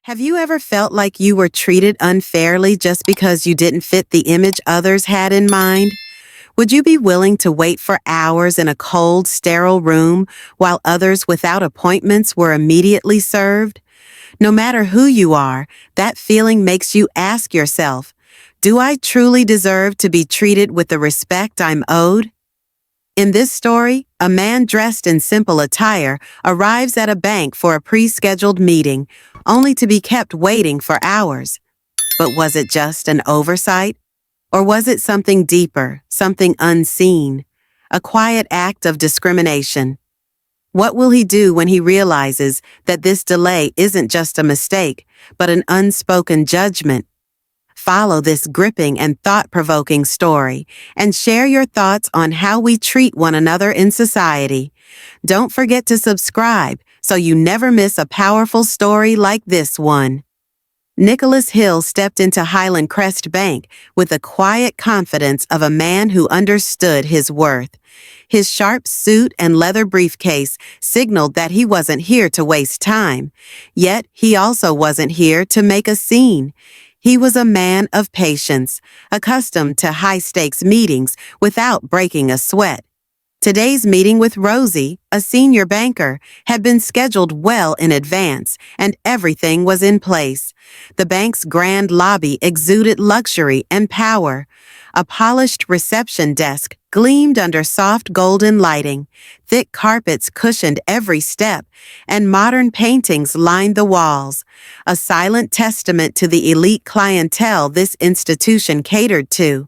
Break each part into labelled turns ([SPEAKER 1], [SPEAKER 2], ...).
[SPEAKER 1] Have you ever felt like you were treated unfairly just because you didn't fit the image others had in mind? Would you be willing to wait for hours in a cold, sterile room while others without appointments were immediately served? No matter who you are, that feeling makes you ask yourself, do I truly deserve to be treated with the respect I'm owed? In this story, a man dressed in simple attire arrives at a bank for a pre-scheduled meeting, only to be kept waiting for hours. But was it just an oversight? Or was it something deeper, something unseen? A quiet act of discrimination? What will he do when he realizes that this delay isn't just a mistake, but an unspoken judgment? Follow this gripping and thought-provoking story and share your thoughts on how we treat one another in society. Don't forget to subscribe so you never miss a powerful story like this one. Nicholas Hill stepped into Highland Crest Bank with the quiet confidence of a man who understood his worth. His sharp suit and leather briefcase signaled that he wasn't here to waste time. Yet he also wasn't here to make a scene. He was a man of patience, accustomed to high-stakes meetings without breaking a sweat. Today's meeting with Rosie, a senior banker, had been scheduled well in advance, and everything was in place. The bank's grand lobby exuded luxury and power. A polished reception desk gleamed under soft golden lighting, thick carpets cushioned every step, and modern paintings lined the walls, a silent testament to the elite clientele this institution catered to.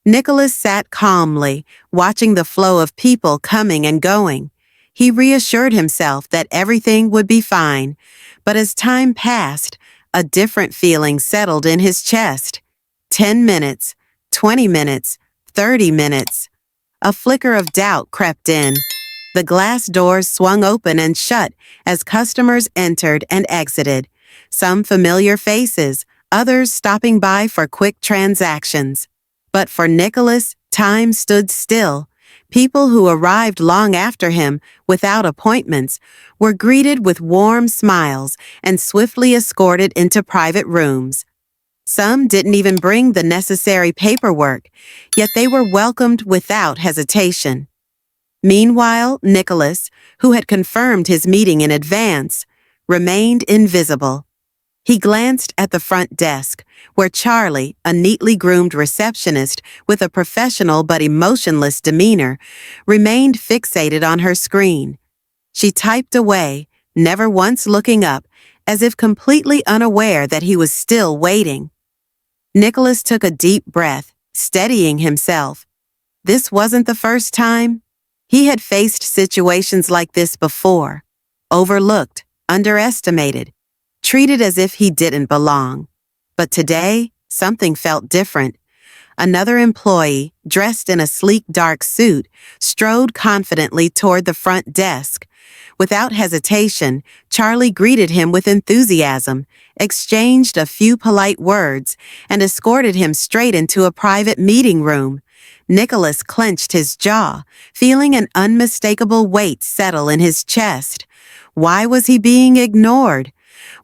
[SPEAKER 1] Nicholas sat calmly, watching the flow of people coming and going. He reassured himself that everything would be fine, but as time passed, a different feeling settled in his chest. 10 minutes, 20 minutes, 30 minutes. A flicker of doubt crept in. The glass doors swung open and shut as customers entered and exited, some familiar faces, others stopping by for quick transactions. But for Nicholas, time stood still. People who arrived long after him, without appointments, were greeted with warm smiles and swiftly escorted into private rooms. Some didn't even bring the necessary paperwork, yet they were welcomed without hesitation. Meanwhile, Nicholas, who had confirmed his meeting in advance, remained invisible. He glanced at the front desk, where Charlie, a neatly groomed receptionist with a professional but emotionless demeanor, remained fixated on her screen. She typed away, never once looking up, as if completely unaware that he was still waiting. Nicholas took a deep breath, steadying himself. This wasn't the first time. He had faced situations like this before, overlooked, underestimated, treated as if he didn't belong. But today, something felt different. Another employee, dressed in a sleek dark suit, strode confidently toward the front desk. Without hesitation, Charlie greeted him with enthusiasm, exchanged a few polite words, and escorted him straight into a private meeting room. Nicholas clenched his jaw, feeling an unmistakable weight settle in his chest. Why was he being ignored?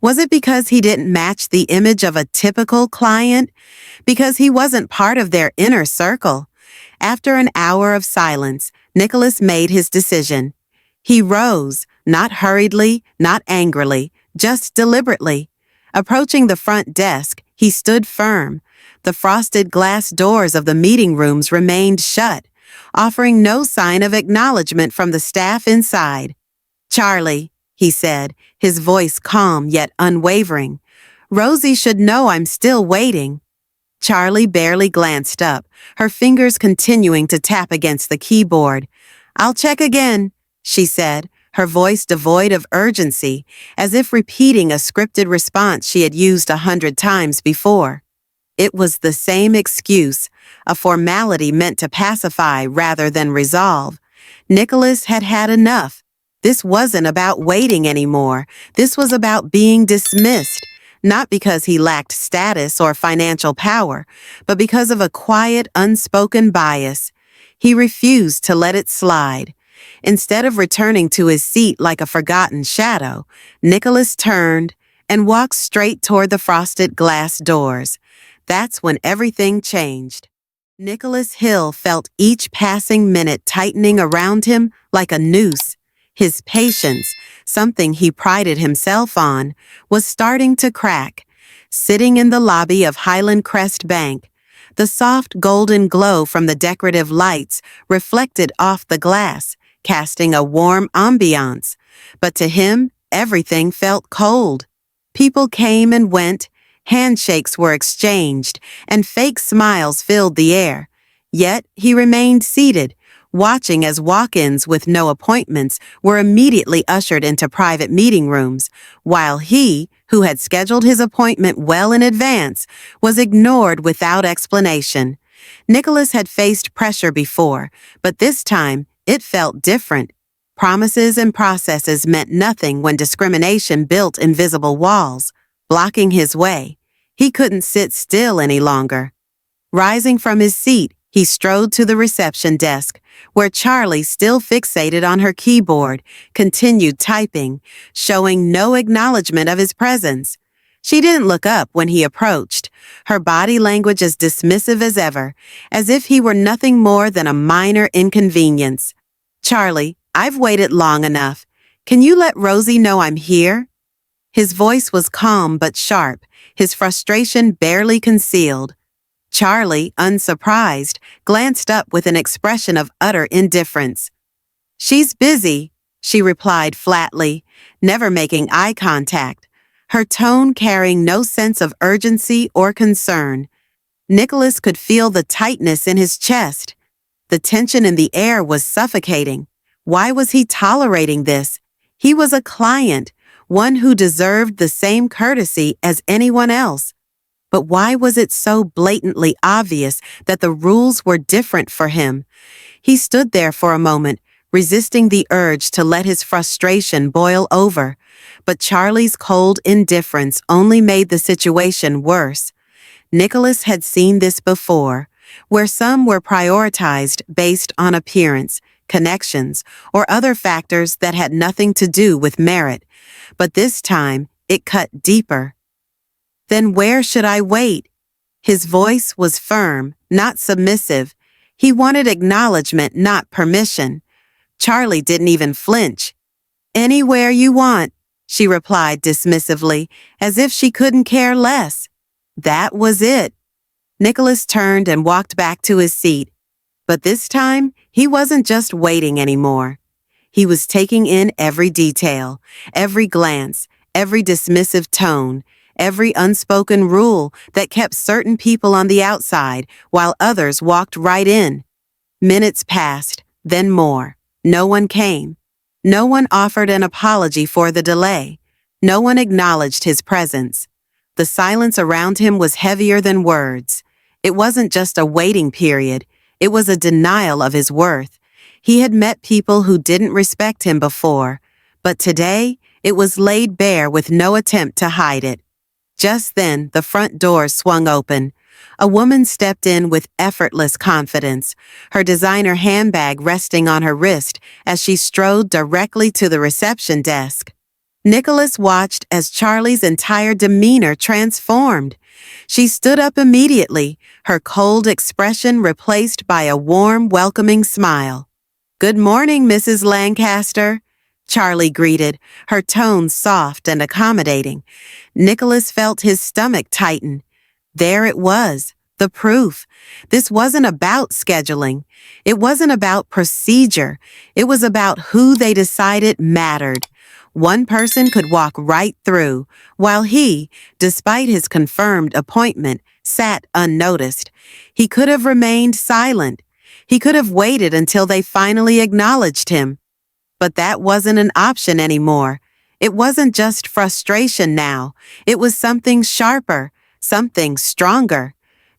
[SPEAKER 1] Was it because he didn't match the image of a typical client? Because he wasn't part of their inner circle? After an hour of silence, Nicholas made his decision. He rose, not hurriedly, not angrily, just deliberately. Approaching the front desk, he stood firm. The frosted glass doors of the meeting rooms remained shut, offering no sign of acknowledgement from the staff inside. "Charlie," he said, his voice calm yet unwavering. "Rosie should know I'm still waiting." Charlie barely glanced up, her fingers continuing to tap against the keyboard. "I'll check again," she said, her voice devoid of urgency, as if repeating a scripted response she had used 100 times before. It was the same excuse, a formality meant to pacify rather than resolve. Nicholas had had enough. This wasn't about waiting anymore. This was about being dismissed, not because he lacked status or financial power, but because of a quiet, unspoken bias. He refused to let it slide. Instead of returning to his seat like a forgotten shadow, Nicholas turned and walked straight toward the frosted glass doors. That's when everything changed. Nicholas Hill felt each passing minute tightening around him like a noose. His patience, something he prided himself on, was starting to crack. Sitting in the lobby of Highland Crest Bank, the soft golden glow from the decorative lights reflected off the glass, casting a warm ambiance. But to him, everything felt cold. People came and went, handshakes were exchanged, and fake smiles filled the air. Yet he remained seated, watching as walk-ins with no appointments were immediately ushered into private meeting rooms, while he, who had scheduled his appointment well in advance, was ignored without explanation. Nicholas had faced pressure before, but this time it felt different. Promises and processes meant nothing when discrimination built invisible walls, blocking his way. He couldn't sit still any longer. Rising from his seat, he strode to the reception desk, where Charlie, still fixated on her keyboard, continued typing, showing no acknowledgement of his presence. She didn't look up when he approached, her body language as dismissive as ever, as if he were nothing more than a minor inconvenience. "Charlie, I've waited long enough. Can you let Rosie know I'm here?" His voice was calm but sharp, his frustration barely concealed. Charlie, unsurprised, glanced up with an expression of utter indifference. "She's busy," she replied flatly, never making eye contact, her tone carrying no sense of urgency or concern. Nicholas could feel the tightness in his chest. The tension in the air was suffocating. Why was he tolerating this? He was a client, one who deserved the same courtesy as anyone else. But why was it so blatantly obvious that the rules were different for him? He stood there for a moment, resisting the urge to let his frustration boil over. But Charlie's cold indifference only made the situation worse. Nicholas had seen this before, where some were prioritized based on appearance, connections, or other factors that had nothing to do with merit. But this time, it cut deeper. "Then where should I wait?" His voice was firm, not submissive. He wanted acknowledgement, not permission. Charlie didn't even flinch. "Anywhere you want," she replied dismissively, as if she couldn't care less. That was it. Nicholas turned and walked back to his seat. But this time, he wasn't just waiting anymore. He was taking in every detail, every glance, every dismissive tone, every unspoken rule that kept certain people on the outside while others walked right in. Minutes passed, then more. No one came. No one offered an apology for the delay. No one acknowledged his presence. The silence around him was heavier than words. It wasn't just a waiting period. It was a denial of his worth. He had met people who didn't respect him before, but today it was laid bare with no attempt to hide it. Just then, the front door swung open. A woman stepped in with effortless confidence, her designer handbag resting on her wrist as she strode directly to the reception desk. Nicholas watched as Charlie's entire demeanor transformed. She stood up immediately, her cold expression replaced by a warm, welcoming smile. "Good morning, Mrs. Lancaster," Charlie greeted, her tone soft and accommodating. Nicholas felt his stomach tighten. There it was, the proof. This wasn't about scheduling. It wasn't about procedure. It was about who they decided mattered. One person could walk right through, while he, despite his confirmed appointment, sat unnoticed. He could have remained silent. He could have waited until they finally acknowledged him. But that wasn't an option anymore. It wasn't just frustration now. It was something sharper, something stronger.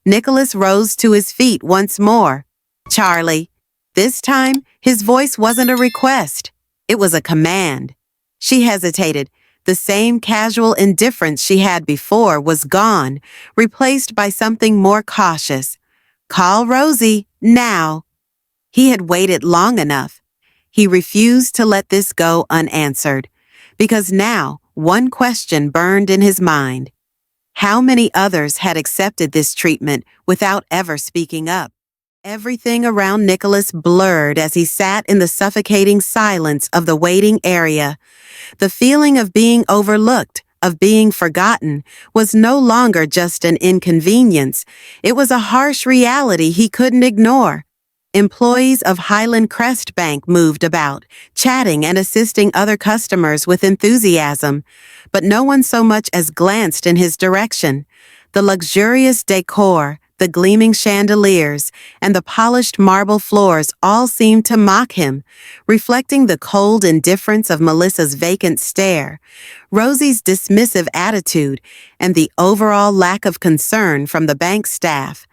[SPEAKER 1] Nicholas rose to his feet once more. "Charlie." This time, his voice wasn't a request. It was a command. She hesitated. The same casual indifference she had before was gone, replaced by something more cautious. "Call Rosie, now." He had waited long enough. He refused to let this go unanswered, because now, one question burned in his mind. How many others had accepted this treatment without ever speaking up? Everything around Nicholas blurred as he sat in the suffocating silence of the waiting area. The feeling of being overlooked, of being forgotten, was no longer just an inconvenience. It was a harsh reality he couldn't ignore. Employees of Highland Crest Bank moved about, chatting and assisting other customers with enthusiasm, but no one so much as glanced in his direction. The luxurious decor, the gleaming chandeliers, and the polished marble floors all seemed to mock him, reflecting the cold indifference of Melissa's vacant stare, Rosie's dismissive attitude, and the overall lack of concern from the bank staff.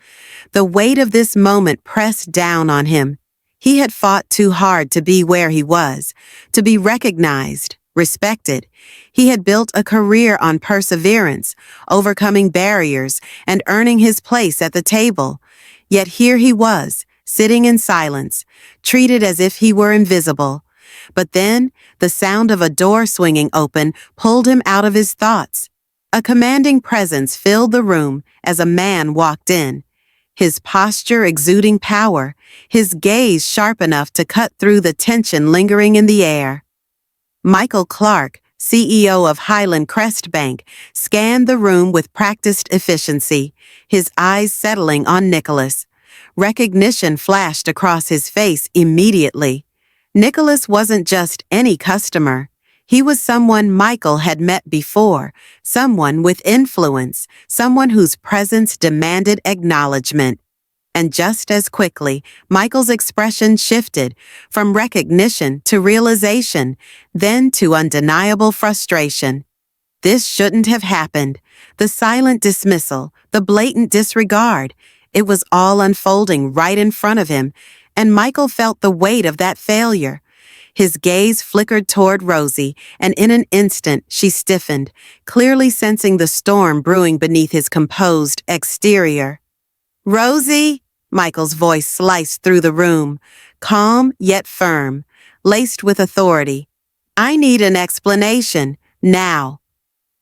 [SPEAKER 1] The weight of this moment pressed down on him. He had fought too hard to be where he was, to be recognized, respected. He had built a career on perseverance, overcoming barriers, and earning his place at the table. Yet here he was, sitting in silence, treated as if he were invisible. But then, the sound of a door swinging open pulled him out of his thoughts. A commanding presence filled the room as a man walked in. His posture exuding power, his gaze sharp enough to cut through the tension lingering in the air. Michael Clark, CEO of Highland Crest Bank, scanned the room with practiced efficiency, his eyes settling on Nicholas. Recognition flashed across his face immediately. Nicholas wasn't just any customer. He was someone Michael had met before, someone with influence, someone whose presence demanded acknowledgement. And just as quickly, Michael's expression shifted from recognition to realization, then to undeniable frustration. This shouldn't have happened. The silent dismissal, the blatant disregard, it was all unfolding right in front of him, and Michael felt the weight of that failure. His gaze flickered toward Rosie, and in an instant she stiffened, clearly sensing the storm brewing beneath his composed exterior. "Rosie," Michael's voice sliced through the room, calm yet firm, laced with authority. "I need an explanation, now."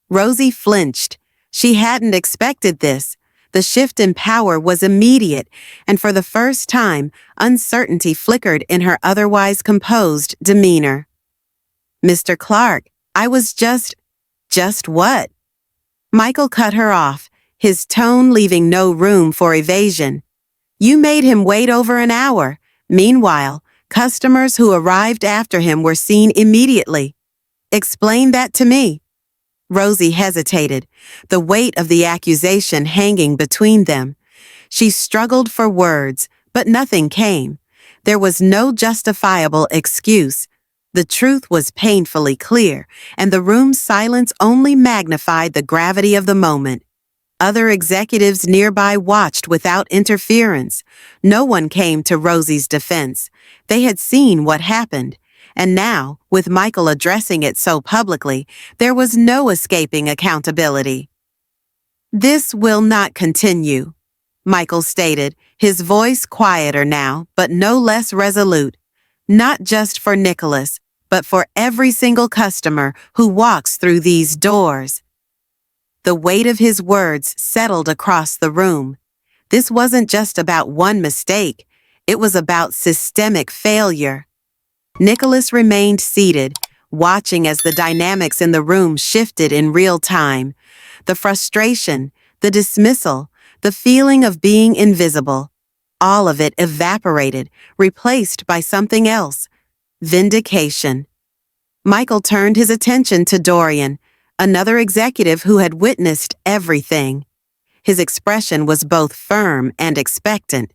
[SPEAKER 1] Rosie flinched. She hadn't expected this. The shift in power was immediate, and for the first time, uncertainty flickered in her otherwise composed demeanor. "Mr. Clark, I was just what?" Michael cut her off, his tone leaving no room for evasion. "You made him wait over an hour. Meanwhile, customers who arrived after him were seen immediately. Explain that to me." Rosie hesitated, the weight of the accusation hanging between them. She struggled for words, but nothing came. There was no justifiable excuse. The truth was painfully clear, and the room's silence only magnified the gravity of the moment. Other executives nearby watched without interference. No one came to Rosie's defense. They had seen what happened. And now, with Michael addressing it so publicly, there was no escaping accountability. "This will not continue," Michael stated, his voice quieter now, but no less resolute. "Not just for Nicholas, but for every single customer who walks through these doors." The weight of his words settled across the room. This wasn't just about one mistake. It was about systemic failure. Nicholas remained seated, watching as the dynamics in the room shifted in real time. The frustration, the dismissal, the feeling of being invisible, all of it evaporated, replaced by something else: vindication. Michael turned his attention to Dorian, another executive who had witnessed everything. His expression was both firm and expectant.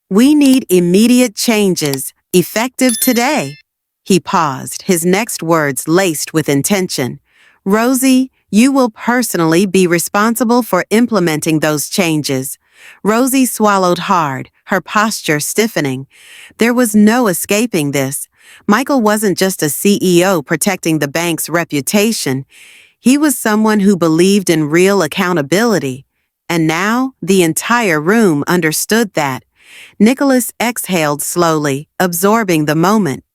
[SPEAKER 1] "We need immediate changes, effective today." He paused, his next words laced with intention. "Rosie, you will personally be responsible for implementing those changes." Rosie swallowed hard, her posture stiffening. There was no escaping this. Michael wasn't just a CEO protecting the bank's reputation. He was someone who believed in real accountability. And now, the entire room understood that. Nicholas exhaled slowly, absorbing the moment.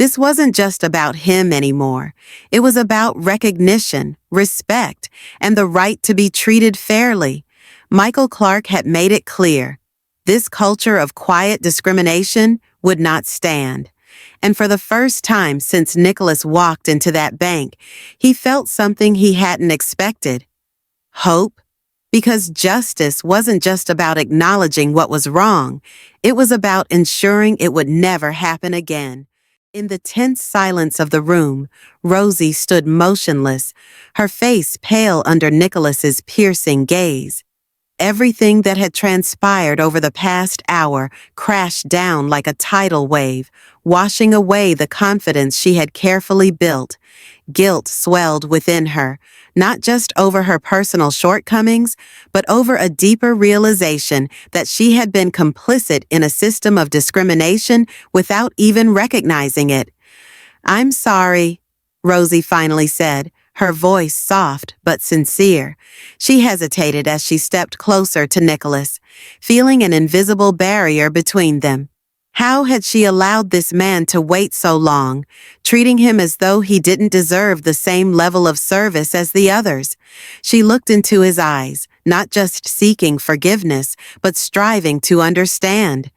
[SPEAKER 1] This wasn't just about him anymore. It was about recognition, respect, and the right to be treated fairly. Michael Clark had made it clear. This culture of quiet discrimination would not stand. And for the first time since Nicholas walked into that bank, he felt something he hadn't expected. Hope. Because justice wasn't just about acknowledging what was wrong, it was about ensuring it would never happen again. In the tense silence of the room, Rosie stood motionless, her face pale under Nicholas's piercing gaze. Everything that had transpired over the past hour crashed down like a tidal wave, washing away the confidence she had carefully built. Guilt swelled within her, not just over her personal shortcomings, but over a deeper realization that she had been complicit in a system of discrimination without even recognizing it. "I'm sorry," Rosie finally said, her voice soft but sincere. She hesitated as she stepped closer to Nicholas, feeling an invisible barrier between them. How had she allowed this man to wait so long, treating him as though he didn't deserve the same level of service as the others? She looked into his eyes, not just seeking forgiveness, but striving to understand.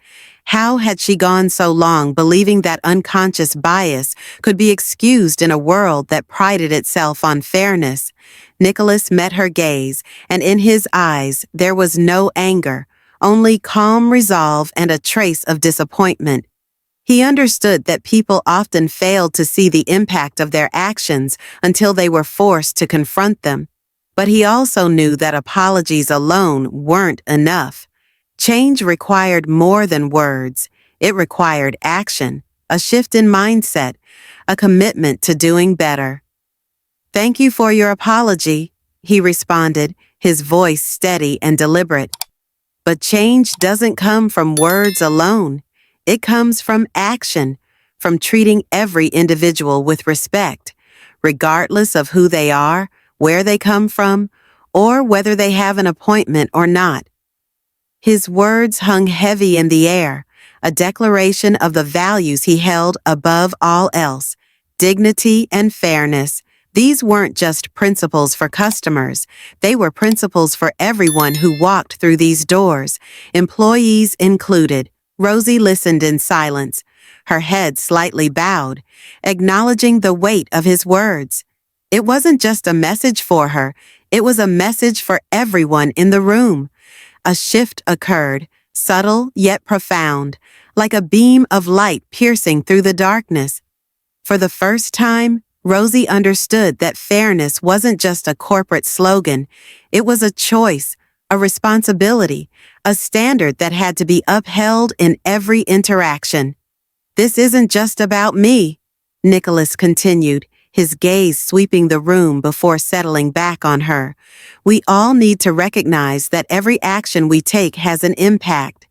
[SPEAKER 1] How had she gone so long believing that unconscious bias could be excused in a world that prided itself on fairness? Nicholas met her gaze, and in his eyes there was no anger, only calm resolve and a trace of disappointment. He understood that people often failed to see the impact of their actions until they were forced to confront them. But he also knew that apologies alone weren't enough. Change required more than words. It required action, a shift in mindset, a commitment to doing better. "Thank you for your apology," he responded, his voice steady and deliberate. But change doesn't come from words alone. It comes from action, from treating every individual with respect, regardless of who they are, where they come from, or whether they have an appointment or not. His words hung heavy in the air, a declaration of the values he held above all else: dignity and fairness. These weren't just principles for customers. They were principles for everyone who walked through these doors, employees included. Rosie listened in silence, her head slightly bowed, acknowledging the weight of his words. It wasn't just a message for her, it was a message for everyone in the room. A shift occurred, subtle yet profound, like a beam of light piercing through the darkness. For the first time, Rosie understood that fairness wasn't just a corporate slogan. It was a choice, a responsibility, a standard that had to be upheld in every interaction. "This isn't just about me," Nicholas continued, his gaze sweeping the room before settling back on her. "We all need to recognize that every action we take has an impact.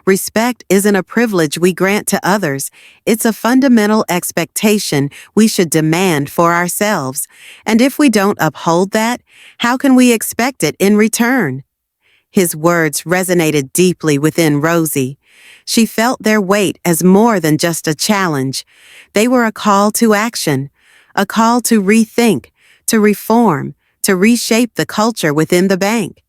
[SPEAKER 1] Respect isn't a privilege we grant to others. It's a fundamental expectation we should demand for ourselves. And if we don't uphold that, how can we expect it in return?" His words resonated deeply within Rosie. She felt their weight as more than just a challenge. They were a call to action, a call to rethink, to reform, to reshape the culture within the bank.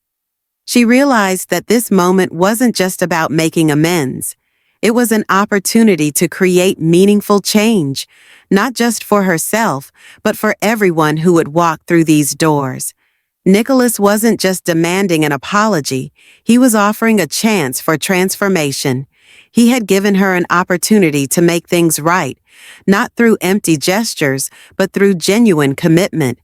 [SPEAKER 1] She realized that this moment wasn't just about making amends. It was an opportunity to create meaningful change, not just for herself, but for everyone who would walk through these doors. Nicholas wasn't just demanding an apology, he was offering a chance for transformation. He had given her an opportunity to make things right, not through empty gestures, but through genuine commitment.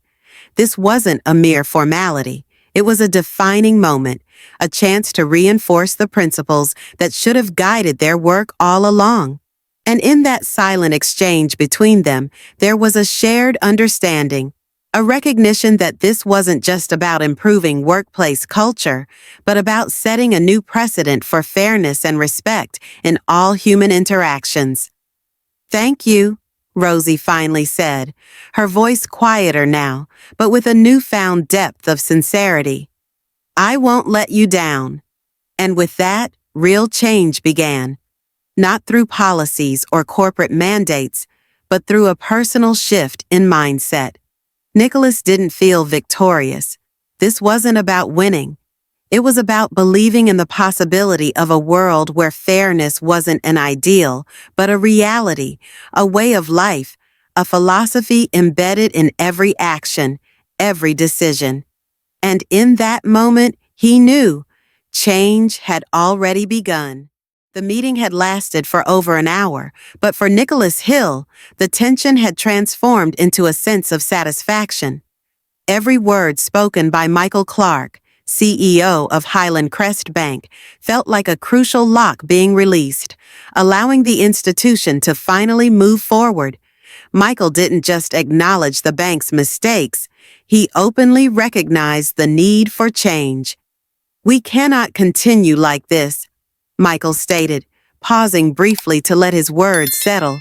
[SPEAKER 1] This wasn't a mere formality. It was a defining moment, a chance to reinforce the principles that should have guided their work all along. And in that silent exchange between them, there was a shared understanding, a recognition that this wasn't just about improving workplace culture, but about setting a new precedent for fairness and respect in all human interactions. "Thank you," Rosie finally said, her voice quieter now, but with a newfound depth of sincerity. "I won't let you down." And with that, real change began. Not through policies or corporate mandates, but through a personal shift in mindset. Nicholas didn't feel victorious. This wasn't about winning. It was about believing in the possibility of a world where fairness wasn't an ideal, but a reality, a way of life, a philosophy embedded in every action, every decision. And in that moment, he knew change had already begun. The meeting had lasted for over an hour, but for Nicholas Hill, the tension had transformed into a sense of satisfaction. Every word spoken by Michael Clark, CEO of Highland Crest Bank, felt like a crucial lock being released, allowing the institution to finally move forward. Michael didn't just acknowledge the bank's mistakes, he openly recognized the need for change. "We cannot continue like this," Michael stated, pausing briefly to let his words settle.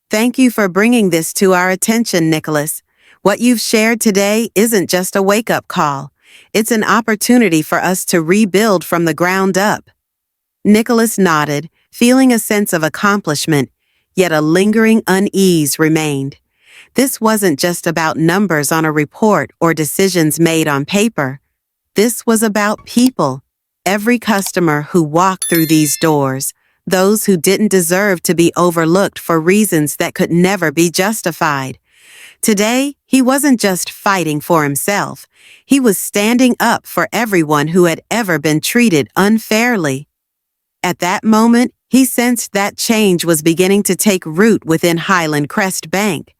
[SPEAKER 1] "Thank you for bringing this to our attention, Nicholas. What you've shared today isn't just a wake-up call. It's an opportunity for us to rebuild from the ground up." Nicholas nodded, feeling a sense of accomplishment, yet a lingering unease remained. This wasn't just about numbers on a report or decisions made on paper. This was about people. Every customer who walked through these doors, those who didn't deserve to be overlooked for reasons that could never be justified. Today, he wasn't just fighting for himself. He was standing up for everyone who had ever been treated unfairly. At that moment, he sensed that change was beginning to take root within Highland Crest Bank.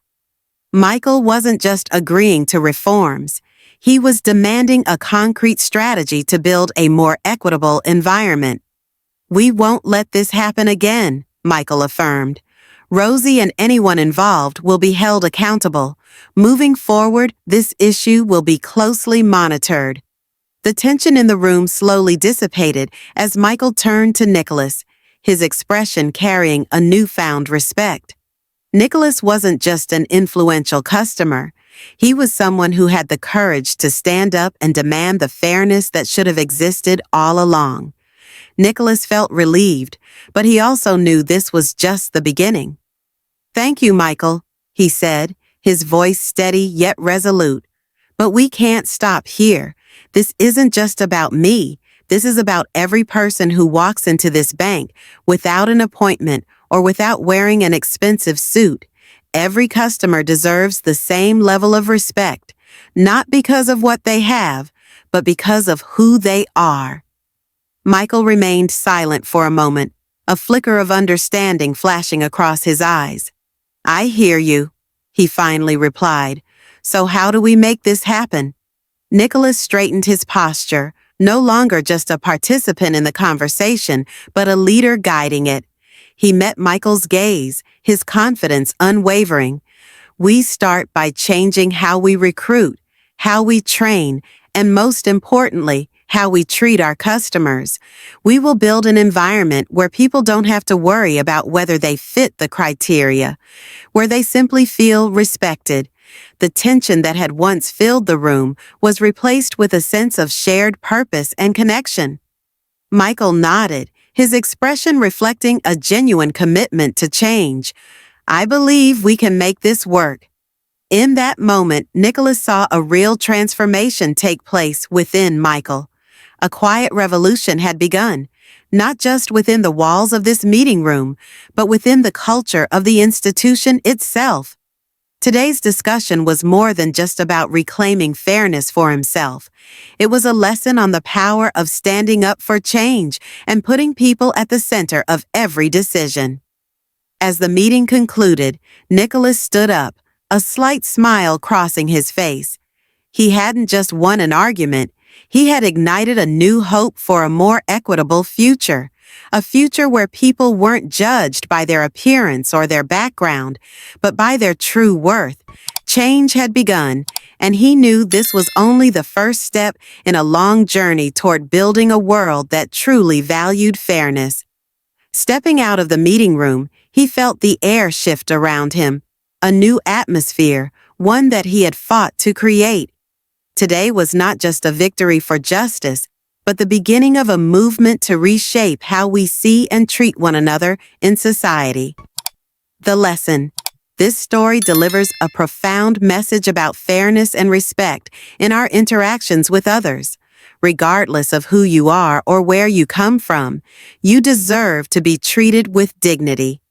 [SPEAKER 1] Michael wasn't just agreeing to reforms. He was demanding a concrete strategy to build a more equitable environment. "We won't let this happen again," Michael affirmed. "Rosie and anyone involved will be held accountable. Moving forward, this issue will be closely monitored." The tension in the room slowly dissipated as Michael turned to Nicholas, his expression carrying a newfound respect. Nicholas wasn't just an influential customer. He was someone who had the courage to stand up and demand the fairness that should have existed all along. Nicholas felt relieved, but he also knew this was just the beginning. "Thank you, Michael," he said, his voice steady yet resolute. "But we can't stop here. This isn't just about me. This is about every person who walks into this bank without an appointment or without wearing an expensive suit. Every customer deserves the same level of respect, not because of what they have, but because of who they are." Michael remained silent for a moment, a flicker of understanding flashing across his eyes. "I hear you," he finally replied. "So how do we make this happen?" Nicholas straightened his posture, no longer just a participant in the conversation, but a leader guiding it. He met Michael's gaze, his confidence unwavering. "We start by changing how we recruit, how we train, and most importantly, how we treat our customers. We will build an environment where people don't have to worry about whether they fit the criteria, where they simply feel respected." The tension that had once filled the room was replaced with a sense of shared purpose and connection. Michael nodded, his expression reflecting a genuine commitment to change. "I believe we can make this work." In that moment, Nicholas saw a real transformation take place within Michael. A quiet revolution had begun, not just within the walls of this meeting room, but within the culture of the institution itself. Today's discussion was more than just about reclaiming fairness for himself. It was a lesson on the power of standing up for change and putting people at the center of every decision. As the meeting concluded, Nicholas stood up, a slight smile crossing his face. He hadn't just won an argument, he had ignited a new hope for a more equitable future. A future where people weren't judged by their appearance or their background, but by their true worth. Change had begun, and he knew this was only the first step in a long journey toward building a world that truly valued fairness. Stepping out of the meeting room, he felt the air shift around him, a new atmosphere, one that he had fought to create. Today was not just a victory for justice, but the beginning of a movement to reshape how we see and treat one another in society. The lesson. This story delivers a profound message about fairness and respect in our interactions with others. Regardless of who you are or where you come from, you deserve to be treated with dignity.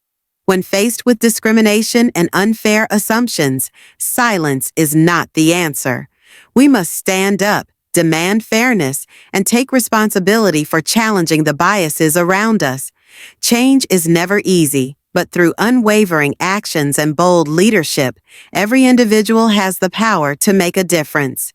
[SPEAKER 1] When faced with discrimination and unfair assumptions, silence is not the answer. We must stand up, demand fairness, and take responsibility for challenging the biases around us. Change is never easy, but through unwavering actions and bold leadership, every individual has the power to make a difference.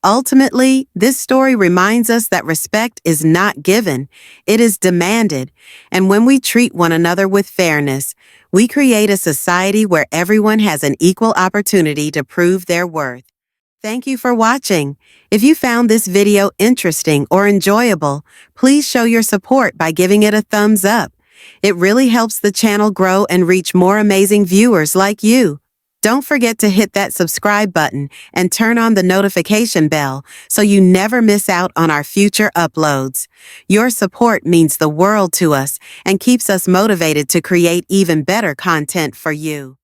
[SPEAKER 1] Ultimately, this story reminds us that respect is not given, it is demanded, and when we treat one another with fairness, we create a society where everyone has an equal opportunity to prove their worth. Thank you for watching. If you found this video interesting or enjoyable, please show your support by giving it a thumbs up. It really helps the channel grow and reach more amazing viewers like you. Don't forget to hit that subscribe button and turn on the notification bell so you never miss out on our future uploads. Your support means the world to us and keeps us motivated to create even better content for you.